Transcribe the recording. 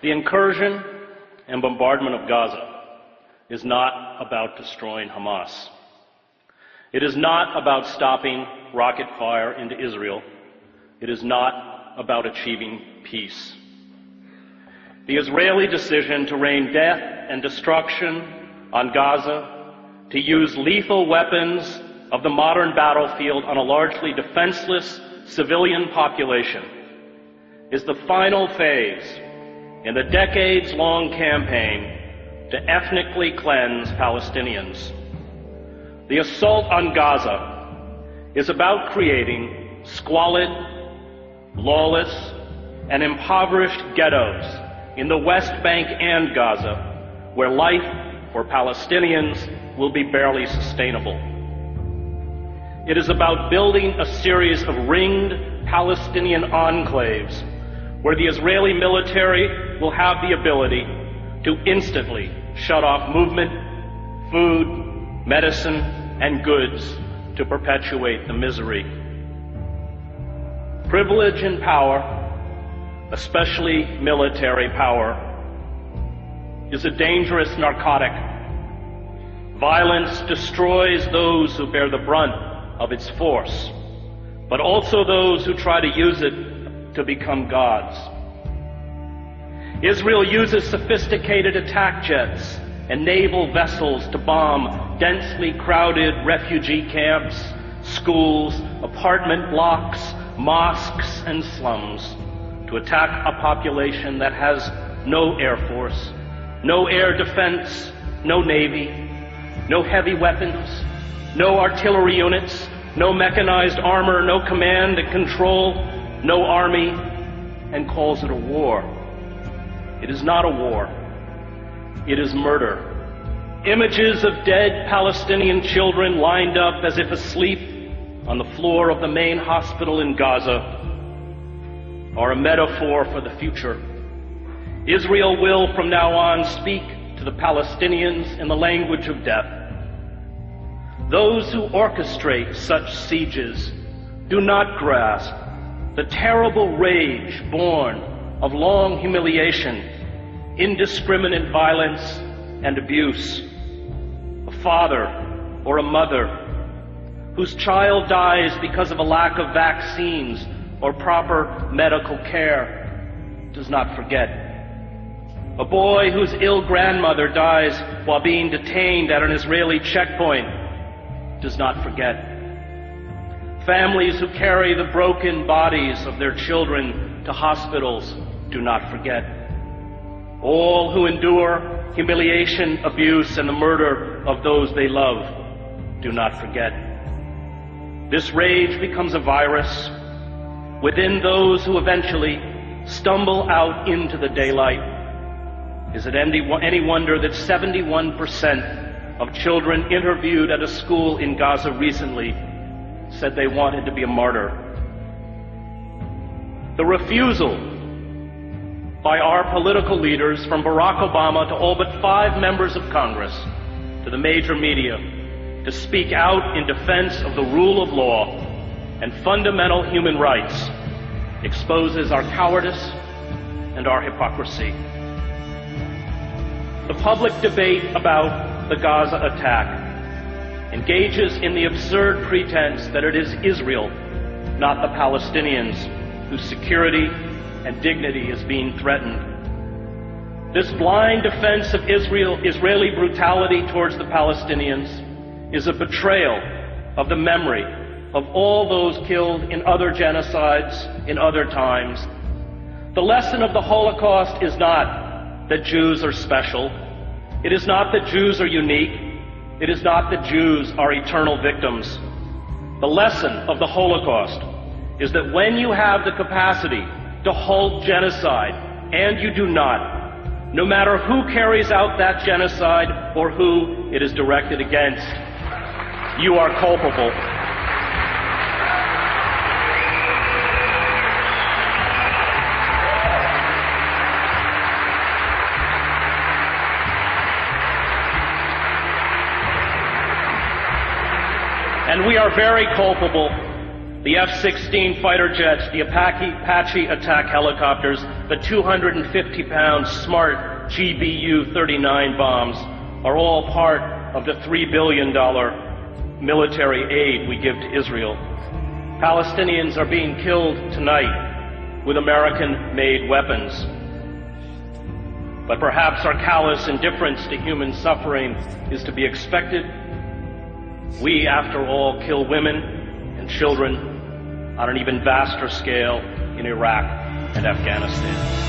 The incursion and bombardment of Gaza is not about destroying Hamas. It is not about stopping rocket fire into Israel. It is not about achieving peace. The Israeli decision to rain death and destruction on Gaza, to use lethal weapons of the modern battlefield on a largely defenseless civilian population, is the final phase in the decades-long campaign to ethnically cleanse Palestinians. The assault on Gaza is about creating squalid, lawless, and impoverished ghettos in the West Bank and Gaza, where life for Palestinians will be barely sustainable. It is about building a series of ringed Palestinian enclaves where the Israeli military will have the ability to instantly shut off movement, food, medicine, and goods to perpetuate the misery. Privilege and power, especially military power, is a dangerous narcotic. Violence destroys those who bear the brunt of its force, but also those who try to use it to become gods. Israel uses sophisticated attack jets and naval vessels to bomb densely crowded refugee camps, schools, apartment blocks, mosques, and slums to attack a population that has no air force, no air defense, no navy, no heavy weapons, no artillery units, no mechanized armor, no command and control, no army, and calls it a war. It is not a war. It is murder. Images of dead Palestinian children lined up as if asleep on the floor of the main hospital in Gaza are a metaphor for the future. Israel will from now on speak to the Palestinians in the language of death. Those who orchestrate such sieges do not grasp the terrible rage born of long humiliation, indiscriminate violence, and abuse. A father or a mother whose child dies because of a lack of vaccines or proper medical care does not forget. A boy whose ill grandmother dies while being detained at an Israeli checkpoint does not forget. Families who carry the broken bodies of their children to hospitals do not forget. All who endure humiliation, abuse, and the murder of those they love do not forget. This rage becomes a virus within those who eventually stumble out into the daylight. Is it any wonder that 71% of children interviewed at a school in Gaza recently said they wanted to be a martyr? The refusal by our political leaders, from Barack Obama to all but 5 members of Congress, to the major media, to speak out in defense of the rule of law and fundamental human rights exposes our cowardice and our hypocrisy. The public debate about the Gaza attack engages in the absurd pretense that it is Israel, not the Palestinians, whose security and dignity is being threatened. This blind defense of Israeli brutality towards the Palestinians is a betrayal of the memory of all those killed in other genocides in other times. The lesson of the Holocaust is not that Jews are special. It is not that Jews are unique. It is not that Jews are eternal victims. The lesson of the Holocaust is that when you have the capacity to halt genocide, and you do not, no matter who carries out that genocide or who it is directed against, you are culpable. And we are very culpable the F-16 fighter jets, the Apache attack helicopters, the 250-pound smart GBU-39 bombs are all part of the $3 billion military aid we give to Israel. Palestinians are being killed tonight with American-made weapons. But perhaps our callous indifference to human suffering is to be expected. We, after all, kill women and children on an even vaster scale in Iraq and Afghanistan.